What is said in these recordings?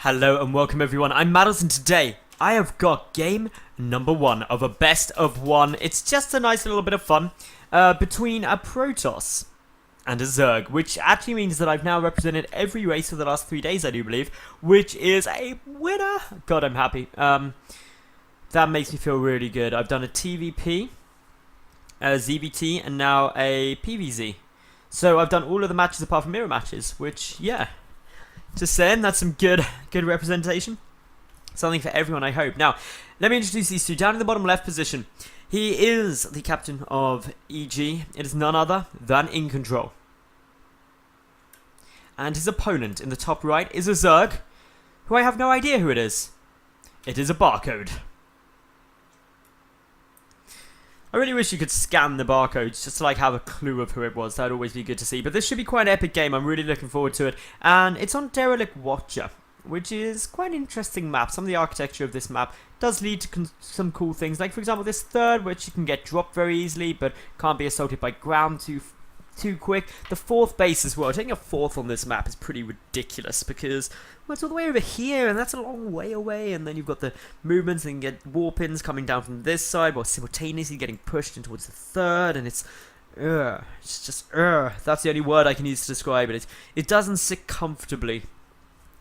Hello and welcome everyone, I'm Madals and today I have got game number 1 of a best of 1. It's just a nice little bit of fun between a Protoss and a Zerg, which actually means that I've now represented every race for the last 3 days, I do believe, which is a winner. God, I'm happy. That makes me feel really good. I've done a TVP, a ZVT, and now a PvZ. So I've done all of the matches apart from mirror matches, which, yeah. Just saying, that's some good representation. Something for everyone, I hope. Now, let me introduce these two. Down in the bottom left position, he is the captain of EG. It is none other than iNcontroL. And his opponent in the top right is a Zerg, who I have no idea who it is. It is a barcode. I really wish you could scan the barcodes just to have a clue of who it was. That would always be good to see. But this should be quite an epic game. I'm really looking forward to it. And it's on Derelict Watcher, which is quite an interesting map. Some of the architecture of this map does lead to some cool things. Like, for example, this third, which you can get dropped very easily, but can't be assaulted by ground too quick. The fourth base as well. Taking a fourth on this map is pretty ridiculous because, well, it's all the way over here and that's a long way away, and then you've got the movements and you get warpins coming down from this side while simultaneously getting pushed in towards the third, and it's just that's the only word I can use to describe it. It doesn't sit comfortably.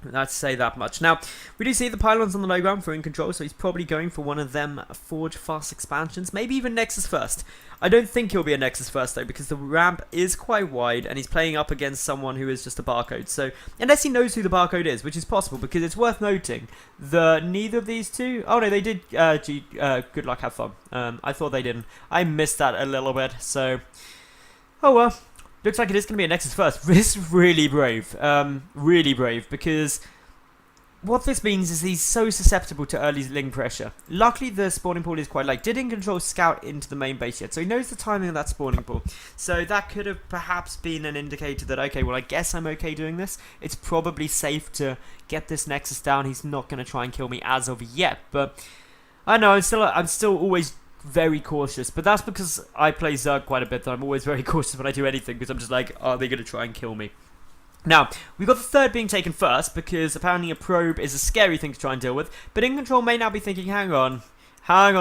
Let's say that much. Now, we do see the pylons on the low ground for iNcontroL, so he's probably going for one of them Forge Fast expansions, maybe even Nexus first. I don't think he'll be a Nexus first though, because the ramp is quite wide and he's playing up against someone who is just a barcode. So, unless he knows who the barcode is, which is possible, because it's worth noting that neither of these two... Oh no, they did good luck, have fun. I thought they didn't. I missed that a little bit, so... Oh well. Looks like it is going to be a Nexus first. This is really brave. Really brave, because what this means is he's so susceptible to early ling pressure. Luckily, the spawning pool is quite light. Did iNcontroL scout into the main base yet? So he knows the timing of that spawning pool. So that could have perhaps been an indicator that, okay, well, I guess I'm okay doing this. It's probably safe to get this Nexus down. He's not going to try and kill me as of yet. But I know, I'm still always very cautious, but that's because I play Zerg quite a bit, that I'm always very cautious when I do anything, because I'm just like, are they going to try and kill me? Now, we've got the third being taken first, because apparently a probe is a scary thing to try and deal with, but iNcontroL may now be thinking, hang on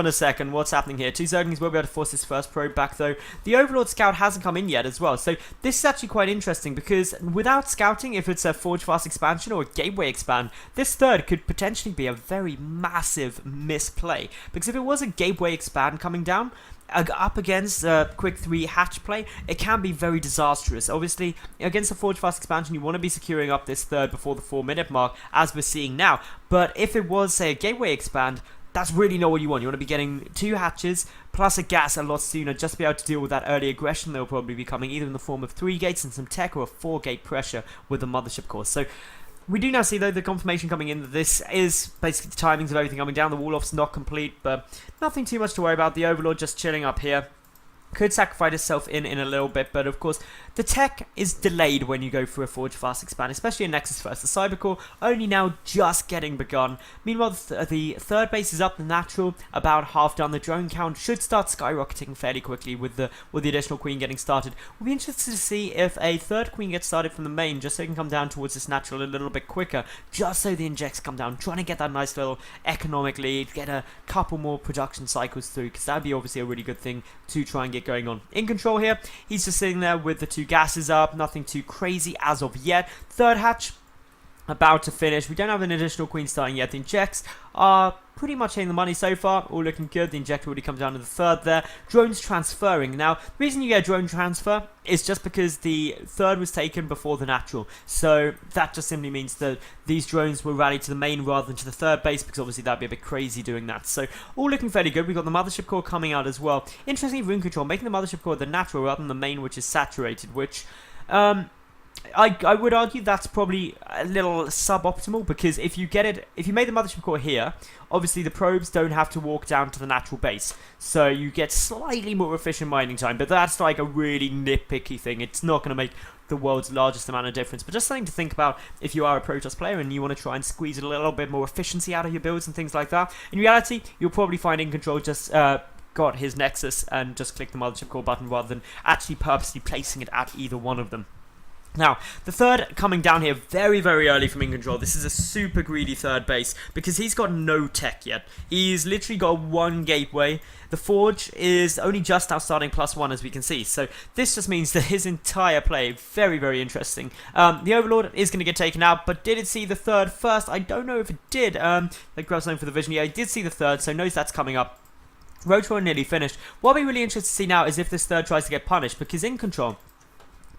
a second, what's happening here? Two Zerglings will be able to force this first probe back though. The Overlord Scout hasn't come in yet as well, so this is actually quite interesting because without scouting, if it's a Forge Fast expansion or a Gateway expand, this third could potentially be a very massive misplay. Because if it was a Gateway expand coming down, up against quick 3 hatch play, it can be very disastrous. Obviously, against a Forge Fast expansion, you want to be securing up this third before the 4-minute mark, as we're seeing now. But if it was, say, a Gateway expand, that's really not what you want. You want to be getting 2 hatches plus a gas a lot sooner, just to be able to deal with that early aggression that will probably be coming either in the form of 3 gates and some tech, or a 4-gate pressure with the mothership core. So we do now see though the confirmation coming in that this is basically the timings of everything coming down. The wall-off's not complete, but nothing too much to worry about. The Overlord just chilling up here. Could sacrifice itself in a little bit, but of course the tech is delayed when you go for a Forge Fast expand, especially in Nexus first. The Cybercore only now just getting begun. Meanwhile, the third base is up, the natural about half done. The drone count should start skyrocketing fairly quickly with the additional queen getting started. We'll be interested to see if a third queen gets started from the main, just so it can come down towards this natural a little bit quicker, just so the injects come down, trying to get that nice little economic lead, get a couple more production cycles through, because that would be obviously a really good thing to try and get going on. iNcontroL here, he's just sitting there with the 2 gases up, nothing too crazy as of yet. Third hatch about to finish. We don't have an additional queen starting yet. The injects are pretty much hitting the money so far, all looking good. The injector already comes down to the third there. Drones transferring. Now, the reason you get a drone transfer is just because the third was taken before the natural. So that just simply means that these drones will rally to the main rather than to the third base, because obviously that'd be a bit crazy doing that. So all looking fairly good. We've got the mothership core coming out as well. Interestingly, for iNcontroL, making the mothership core the natural rather than the main, which is saturated, which I would argue that's probably a little suboptimal, because if you made the mothership core here, obviously the probes don't have to walk down to the natural base, so you get slightly more efficient mining time, but that's like a really nitpicky thing. It's not going to make the world's largest amount of difference, but just something to think about if you are a Protoss player and you want to try and squeeze a little bit more efficiency out of your builds and things like that. In reality, you'll probably find iNcontroL just got his Nexus and just click the mothership core button rather than actually purposely placing it at either one of them. Now, the third coming down here very, very early from iNcontroL. This is a super greedy third base because he's got no tech yet. He's literally got one gateway. The Forge is only just now starting +1, as we can see. So this just means that his entire play, very, very interesting. The Overlord is going to get taken out, but did it see the third first? I don't know if it did. Like grab something for the vision. Yeah, he did see the third, so knows that's coming up. Roach nearly finished. What we're really interested to see now is if this third tries to get punished, because iNcontroL,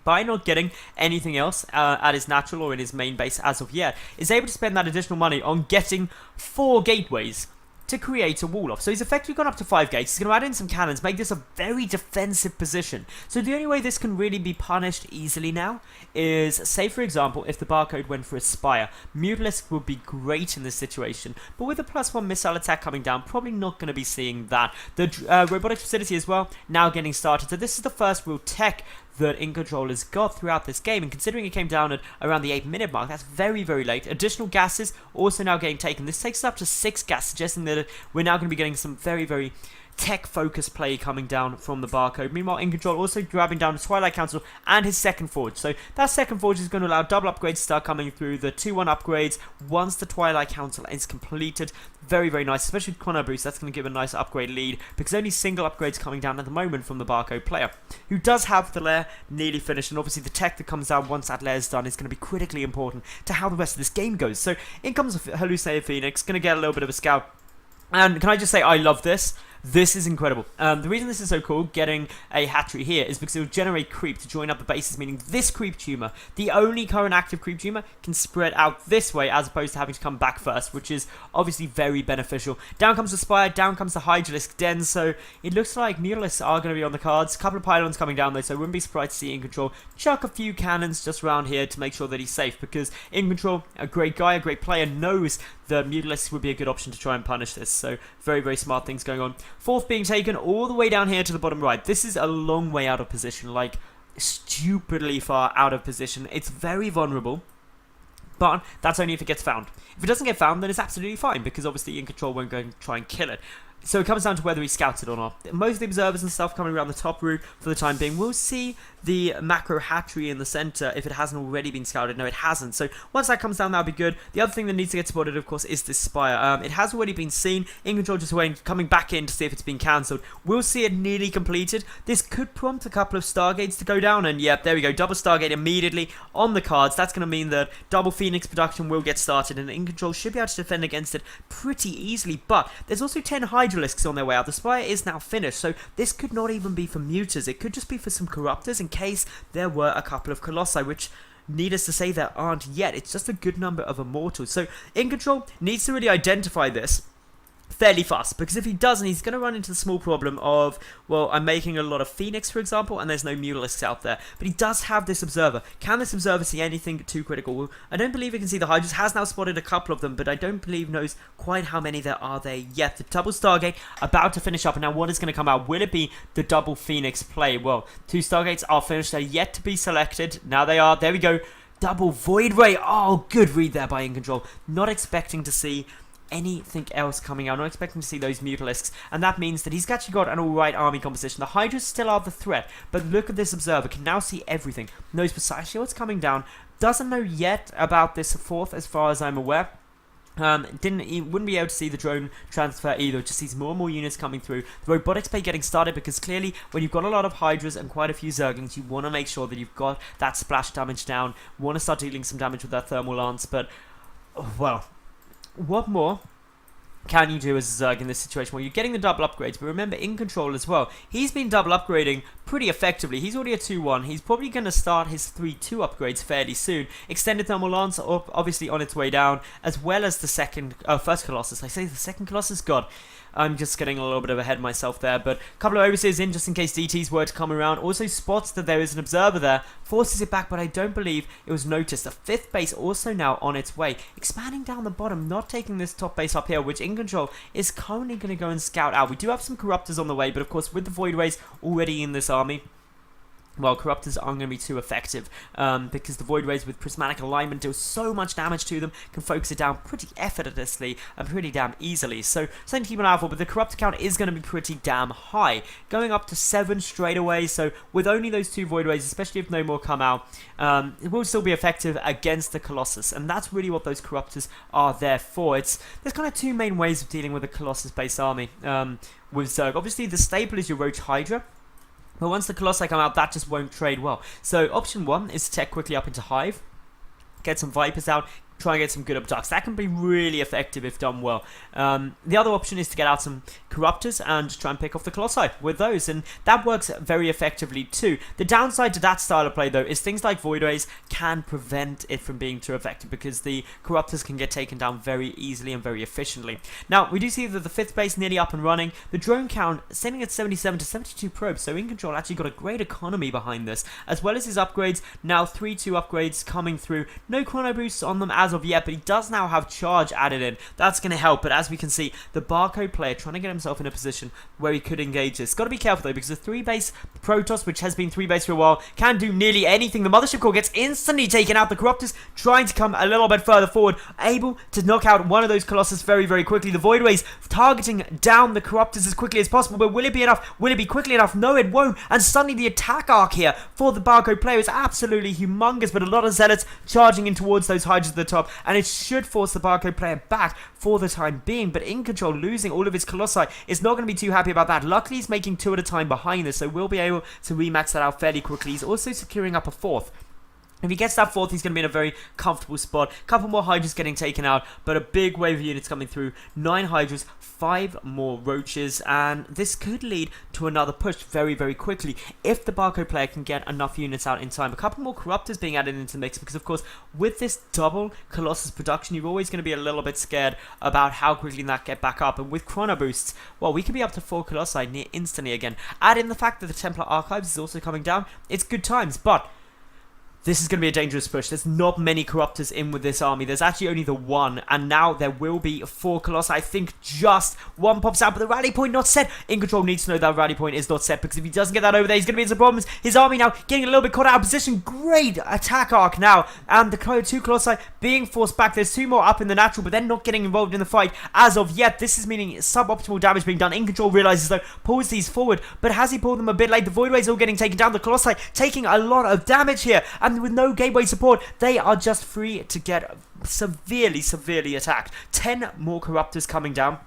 by not getting anything else at his natural or in his main base as of yet, is able to spend that additional money on getting 4 gateways to create a wall off. So he's effectively gone up to 5 gates. He's going to add in some cannons, make this a very defensive position. So the only way this can really be punished easily now is, say for example, if the barcode went for a Spire. Mutalisk would be great in this situation, but with a +1 missile attack coming down, probably not going to be seeing that. The robotics facility as well, now getting started. So this is the first real tech that iNcontroL has got throughout this game, and considering it came down at around the 8-minute mark, that's very, very late. Additional gases also now getting taken. This takes us up to 6 gas, suggesting that we're now going to be getting some very, very tech-focused play coming down from the barcode. Meanwhile, iNcontroL also grabbing down the Twilight Council and his second Forge. So that second Forge is going to allow double upgrades to start coming through, the 2-1 upgrades once the Twilight Council is completed. Very, very nice, especially with Chrono Boost. That's going to give a nice upgrade lead, because only single upgrades coming down at the moment from the barcode player, who does have the lair nearly finished, and obviously the tech that comes down once that lair is done is going to be critically important to how the rest of this game goes. So in comes Hallucinated Phoenix, going to get a little bit of a scout. And can I just say, I love this. This is incredible. The reason this is so cool, getting a hatchery here, is because it will generate creep to join up the bases, meaning this creep tumor, the only current active creep tumor, can spread out this way as opposed to having to come back first, which is obviously very beneficial. Down comes the Spire, down comes the Hydralisk Den, so it looks like Mutalisks are going to be on the cards. A couple of pylons coming down though, so I wouldn't be surprised to see iNcontroL chuck a few cannons just around here to make sure that he's safe, because iNcontroL, a great guy, a great player, knows that Mutalisks would be a good option to try and punish this, so very, very smart things going on. Fourth being taken all the way down here to the bottom right. This is a long way out of position, like stupidly far out of position. It's very vulnerable, but that's only if it gets found. If it doesn't get found, then it's absolutely fine, because obviously iNcontroL won't go and try and kill it. So it comes down to whether he scouts it or not. Most of the observers and stuff coming around the top route for the time being. We'll see the macro hatchery in the center if it hasn't already been scouted. No, it hasn't. So once that comes down, that'll be good. The other thing that needs to get spotted, of course, is this Spire. It has already been seen. iNcontroL just waiting, coming back in to see if it's been cancelled. We'll see it nearly completed. This could prompt a couple of Stargates to go down. And yep, there we go. Double Stargate immediately on the cards. That's going to mean that double Phoenix production will get started. And iNcontroL should be able to defend against it pretty easily. But there's also 10 Hydralisks on their way out. The Spire is now finished, so this could not even be for Mutas. It could just be for some Corruptors in case there were a couple of Colossi, which, needless to say, there aren't yet. It's just a good number of Immortals. So iNcontroL needs to really identify this fairly fast, because if he doesn't, he's going to run into the small problem of, well, I'm making a lot of Phoenix, for example, and there's no Mutalisks out there. But he does have this Observer. Can this Observer see anything too critical? Well, I don't believe he can see the Hydras. Has now spotted a couple of them, but I don't believe knows quite how many there are there yet. The double Stargate about to finish up, and now what is going to come out? Will it be the double Phoenix play? Well, 2 Stargates are finished. They're yet to be selected. Now they are. There we go. Double Void Ray. Oh, good read there by iNcontroL. Not expecting to see anything else coming out, not expecting to see those Mutalisks, and that means that he's actually got an alright army composition. The Hydras still are the threat, but look at this Observer, can now see everything, knows precisely what's coming down, doesn't know yet about this fourth as far as I'm aware. Wouldn't be able to see the drone transfer either, just sees more and more units coming through. The robotics play getting started, because clearly when you've got a lot of Hydras and quite a few Zerglings, you want to make sure that you've got that splash damage down, want to start dealing some damage with that thermal lance, but, well, what more can you do as a Zerg in this situation? Well, you're getting the double upgrades, but remember, iNcontroL as well, he's been double upgrading pretty effectively. He's already a 2-1. He's probably going to start his 3-2 upgrades fairly soon. Extended Thermal Lance, obviously on its way down, as well as the first Colossus. I say the second Colossus? God, I'm just getting a little bit of ahead of myself there, but a couple of overseers in just in case DTs were to come around. Also spots that there is an Observer there, forces it back, but I don't believe it was noticed. The 5th base also now on its way, expanding down the bottom, not taking this top base up here, which iNcontroL is currently going to go and scout out. We do have some Corruptors on the way, but of course with the Void Rays already in this army, well, Corruptors aren't going to be too effective because the Void Rays with Prismatic Alignment deal so much damage to them, can focus it down pretty effortlessly and pretty damn easily. So something to keep an eye out for, but the Corruptor count is going to be pretty damn high, going up to 7 straight away. So with only those 2 Void Rays, especially if no more come out, it will still be effective against the Colossus, and that's really what those Corruptors are there for. There's kind of 2 main ways of dealing with a Colossus-based army with Zerg. Obviously, the staple is your Roach Hydra. But once the Colossi come out, that just won't trade well. So option 1 is to tech quickly up into Hive, get some Vipers out, try and get some good abducts. That can be really effective if done well. The other option is to get out some Corruptors and try and pick off the Colossi with those, and that works very effectively too. The downside to that style of play though is things like Void Rays can prevent it from being too effective because the Corruptors can get taken down very easily and very efficiently. Now we do see that the 5th base nearly up and running. The drone count sitting at 77 to 72 probes, so iNcontroL actually got a great economy behind this, as well as his upgrades. Now 3-2 upgrades coming through. No chrono boosts on them as of yet, but he does now have charge added in. That's going to help, but as we can see, the barcode player trying to get himself in a position where he could engage this. Got to be careful though, because the 3-base Protoss, which has been 3-base for a while, can do nearly anything. The Mothership Core gets instantly taken out. The Corruptors trying to come a little bit further forward, able to knock out one of those Colossus very, very quickly. The Void Rays targeting down the Corruptors as quickly as possible, but will it be enough? Will it be quickly enough? No, it won't. And suddenly the attack arc here for the barcode player is absolutely humongous, but a lot of Zealots charging in towards those Hydras at the top, and it should force the barcode player back for the time being. But iNcontroL losing all of his Colossi is not going to be too happy about that. Luckily he's making 2 at a time behind this, so we'll be able to remax that out fairly quickly. He's also securing up a 4th. If he gets that 4th, he's going to be in a very comfortable spot. A couple more Hydras getting taken out, but a big wave of units coming through. 9 Hydras, 5 more Roaches, and this could lead to another push very, very quickly if the barcode player can get enough units out in time. A couple more Corruptors being added into the mix because, of course, with this double Colossus production, you're always going to be a little bit scared about how quickly that get back up. And with chrono boosts, well, we could be up to 4 Colossi near instantly again. Add in the fact that the Templar Archives is also coming down. It's good times, but this is going to be a dangerous push. There's not many Corruptors in with this army. There's actually only the 1, and now there will be 4 Colossi. I think just 1 pops out, but the rally point not set. iNcontroL needs to know that rally point is not set, because if he doesn't get that over there, he's going to be in some problems. His army now getting a little bit caught out of position. Great attack arc now, and the 2 Colossi being forced back. There's 2 more up in the natural, but they're not getting involved in the fight as of yet. This is meaning suboptimal damage being done. iNcontroL realizes though, pulls these forward, but has he pulled them a bit late? The Void Rays all getting taken down. The Colossi taking a lot of damage here, and with no gateway support, they are just free to get severely attacked. 10 more Corruptors coming down.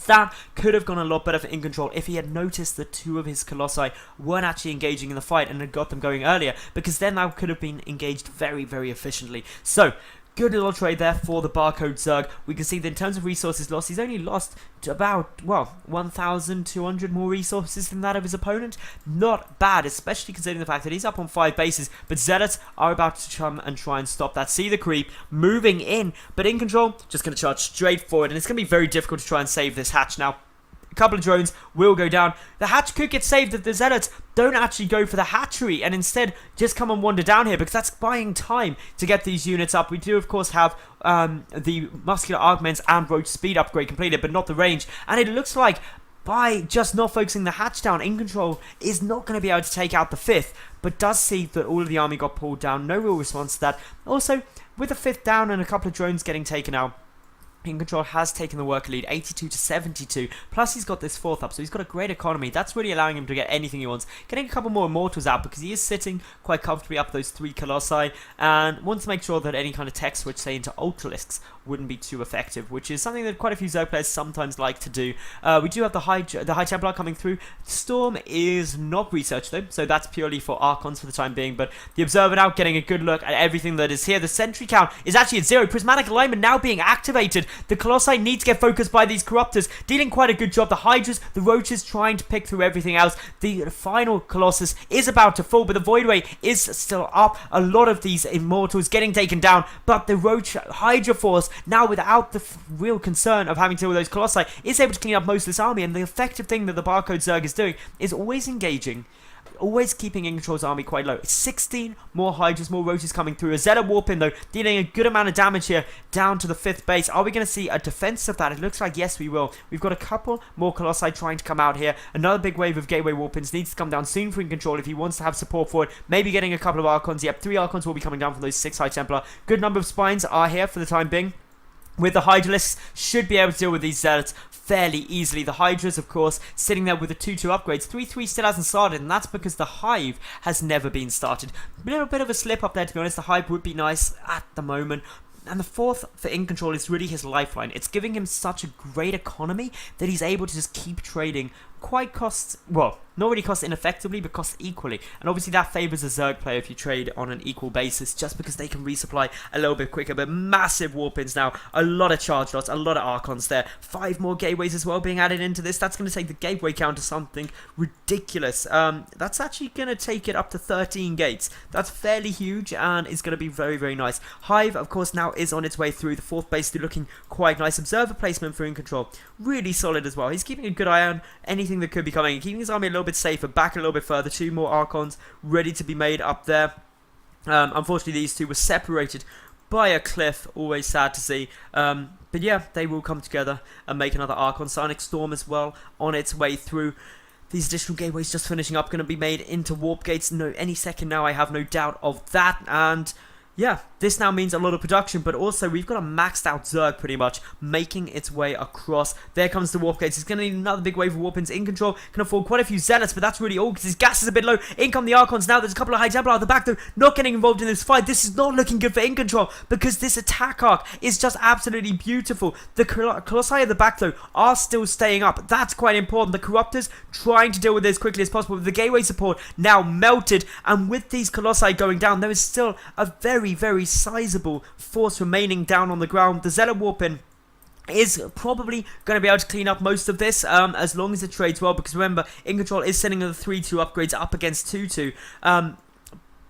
That could have gone a lot better for iNcontroL if he had noticed that 2 of his Colossi weren't actually engaging in the fight and had got them going earlier, because then that could have been engaged very efficiently. So good little trade there for the barcode Zerg. We can see that in terms of resources lost, he's only lost to about, well, 1,200 more resources than that of his opponent. Not bad, especially considering the fact that he's up on 5 bases, but Zealots are about to come and try and stop that. See the creep moving in, but iNcontroL just going to charge straight forward, and it's going to be very difficult to try and save this hatch now. A couple of drones will go down. The hatch could get saved if the Zealots don't actually go for the hatchery and instead just come and wander down here, because that's buying time to get these units up. We do, of course, have the muscular augments and roach speed upgrade completed, but not the range. And it looks like by just not focusing the hatch down, iNcontroL is not going to be able to take out the 5th, but does see that all of the army got pulled down. No real response to that. Also, with the 5th down and a couple of drones getting taken out, iNcontroL has taken the worker lead, 82 to 72, plus he's got this 4th up, so he's got a great economy. That's really allowing him to get anything he wants. Getting a couple more Immortals out, because he is sitting quite comfortably up those 3 Colossi, and wants to make sure that any kind of tech switch, say, into Ultralisks wouldn't be too effective, which is something that quite a few Zerg players sometimes like to do. We do have the High Templar coming through. Storm is not researched though, so that's purely for Archons for the time being, but the Observer now getting a good look at everything that is here. The Sentry count is actually at 0. Prismatic Alignment now being activated. The Colossi need to get focused by these Corruptors, dealing quite a good job. The Hydras, the Roaches trying to pick through everything else. The final Colossus is about to fall, but the Void Ray is still up. A lot of these Immortals getting taken down, but the Roach Hydra Force, now without the real concern of having to deal with those Colossi, is able to clean up most of this army. And the effective thing that the barcode Zerg is doing is always engaging always keeping iNcontroL's army quite low. 16 more Hydras, more Roaches coming through. A Zeta warp in though, dealing a good amount of damage here down to the 5th base. Are we going to see a defense of that? It looks like yes, we will. We've got a couple more Colossi trying to come out here. Another big wave of Gateway Warpins needs to come down soon for iNcontroL if he wants to have support for it. Maybe getting a couple of Archons. Yep, 3 Archons will be coming down from those 6 High Templar. Good number of Spines are here for the time being. With the Hydralisks, should be able to deal with these Zealots fairly easily. The Hydras, of course, sitting there with the 2-2 upgrades. 3-3 still hasn't started, and that's because the Hive has never been started. A little bit of a slip up there, to be honest. The Hive would be nice at the moment. And the 4th for iNcontroL is really his lifeline. It's giving him such a great economy that he's able to just keep trading quite not really cost ineffectively, but cost equally. And obviously that favors a Zerg player if you trade on an equal basis, just because they can resupply a little bit quicker. But massive warp-ins now, a lot of charge lots, a lot of Archons there. 5 more gateways as well being added into this. That's going to take the gateway count to something ridiculous. That's actually going to take it up to 13 gates. That's fairly huge and is going to be very, very nice. Hive, of course, now is on its way through. The 4th base still looking quite nice. Observer placement for iNcontroL, really solid as well. He's keeping a good eye on anything that could be coming, keeping his army a little bit safer, back a little bit further. 2 more Archons ready to be made up there. Unfortunately, these 2 were separated by a cliff, always sad to see. But yeah, they will come together and make another Archon. Sonic Storm as well on its way through. These additional gateways just finishing up, going to be made into warp gates any second now, I have no doubt of that. And yeah, this now means a lot of production, but also we've got a maxed out Zerg pretty much making its way across. There comes the warp gates. He's going to need another big wave of warp-ins. iNcontroL can afford quite a few Zealots, but that's really all because his gas is a bit low. In come the Archons now. There's a couple of High Templar at the back though, not getting involved in this fight. This is not looking good for iNcontroL because this attack arc is just absolutely beautiful. The Colossi at the back though are still staying up. That's quite important. The Corruptors trying to deal with this as quickly as possible. With the gateway support now melted, and with these Colossi going down, there is still a very, very sizable force remaining down on the ground. The Zealot Warpin is probably going to be able to clean up most of this as long as it trades well, because remember, iNcontroL is sending the 3-2 upgrades up against 2-2.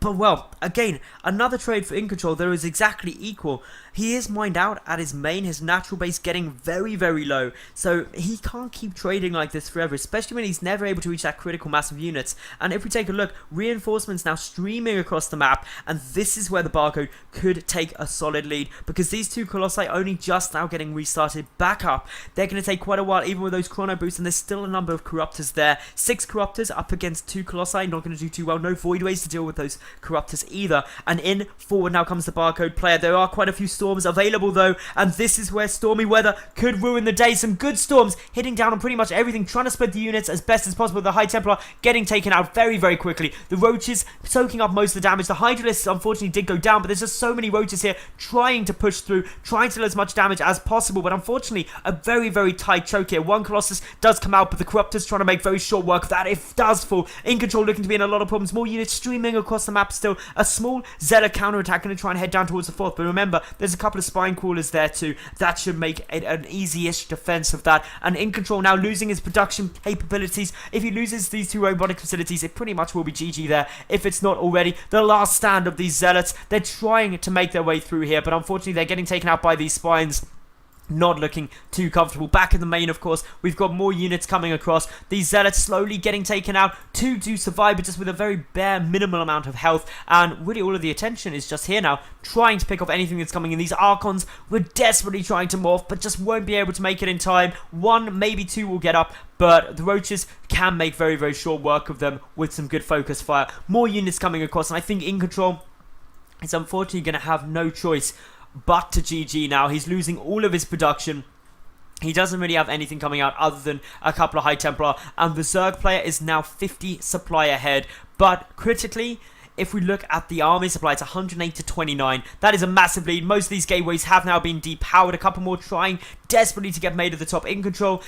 But well, again, another trade for iNcontroL that is exactly equal. He is mined out at his main, his natural base getting very, very low. So he can't keep trading like this forever, especially when he's never able to reach that critical mass of units. And if we take a look, reinforcements now streaming across the map, and this is where the barcode could take a solid lead, because these 2 Colossi only just now getting restarted back up. They're going to take quite a while, even with those chrono boosts, and there's still a number of Corruptors there. 6 Corruptors up against 2 Colossi, not going to do too well. No Voidways to deal with those Corruptors either. And in forward now comes the barcode player. There are quite a few storms available though, and this is where stormy weather could ruin the day. Some good storms hitting down on pretty much everything, trying to split the units as best as possible. The High Templar getting taken out very, very quickly. The Roaches soaking up most of the damage. The Hydralisks unfortunately did go down, but there's just so many Roaches here trying to push through, trying to do as much damage as possible, but unfortunately a very, very tight choke here. 1 Colossus does come out, but the Corruptors trying to make very short work of that. It does fall. iNcontroL looking to be in a lot of problems. More units streaming across the map still. A small Zeta counterattack going to try and head down towards the 4th, but remember, there's a couple of Spine Crawlers there too. That should make it an easy-ish defense of that. And iNcontroL now losing his production capabilities. If he loses these 2 robotic facilities, it pretty much will be GG there, if it's not already. The last stand of these Zealots. They're trying to make their way through here, but unfortunately they're getting taken out by these Spines. Not looking too comfortable. Back in the main, of course, we've got more units coming across. These Zealots slowly getting taken out. 2 do survive, but just with a very bare minimal amount of health. And really all of the attention is just here now, trying to pick off anything that's coming in. These Archons were desperately trying to morph, but just won't be able to make it in time. 1, maybe 2 will get up, but the Roaches can make very, very short work of them with some good focus fire. More units coming across, and I think iNcontroL is unfortunately going to have no choice but to GG now. He's losing all of his production. He doesn't really have anything coming out other than a couple of High Templar, and the Zerg player is now 50 supply ahead. But critically, if we look at the army supply, it's 108 to 29. That is a massive lead. Most of these gateways have now been depowered. A couple more trying desperately to get made at the top. iNcontroL,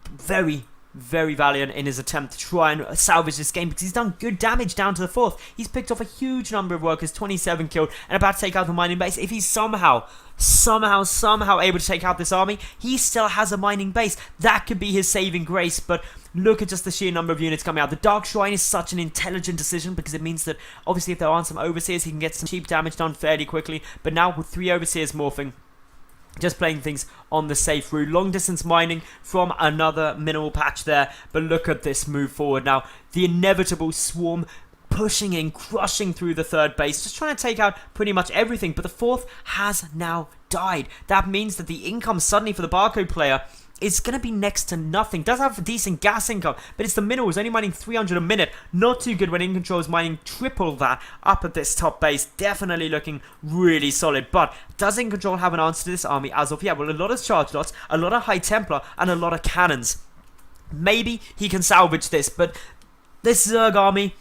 very, very valiant in his attempt to try and salvage this game, because he's done good damage down to the 4th. He's picked off a huge number of workers, 27 killed, and about to take out the mining base. If he's somehow able to take out this army, he still has a mining base. That could be his saving grace, but look at just the sheer number of units coming out. The Dark Shrine is such an intelligent decision, because it means that obviously if there aren't some Overseers, he can get some cheap damage done fairly quickly. But now with 3 Overseers morphing, Just playing things on the safe route. Long distance mining from another mineral patch there. But look at this move forward now. The inevitable swarm pushing in, crushing through the third base. Just trying to take out pretty much everything. But the fourth has now died. That means that the income suddenly for the barcode player is going to be next to nothing. Does have a decent gas income, but it's the minerals, only mining 300 a minute. Not too good when iNcontroL is mining triple that up at this top base. Definitely looking really solid. But does iNcontroL have an answer to this army as of yet? Well, a lot of charge lots, a lot of high Templar, and a lot of cannons. Maybe he can salvage this, but this Zerg army,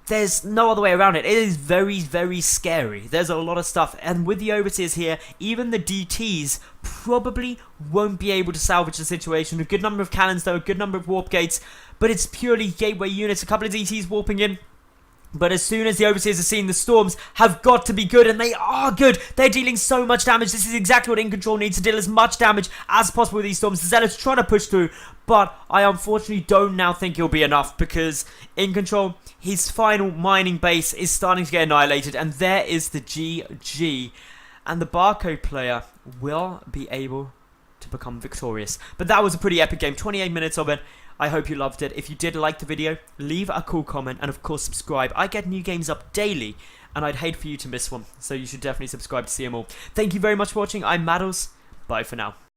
there's no other way around it. It is very, very scary. There's a lot of stuff. And with the Overseers here, even the DTs probably won't be able to salvage the situation. A good number of cannons, though, a good number of warp gates. But it's purely gateway units. A couple of DTs warping in. But as soon as the Overseers are seeing the Storms have got to be good, and they are good. They're dealing so much damage. This is exactly what iNcontroL needs to deal as much damage as possible with these Storms. The Zealots trying to push through, but I unfortunately don't now think it'll be enough because iNcontroL, his final mining base is starting to get annihilated, and there is the GG. And the barcode player will be able to become victorious. But that was a pretty epic game, 28 minutes of it. I hope you loved it. If you did like the video, leave a cool comment and of course subscribe. I get new games up daily and I'd hate for you to miss one. So you should definitely subscribe to see them all. Thank you very much for watching. I'm Madals. Bye for now.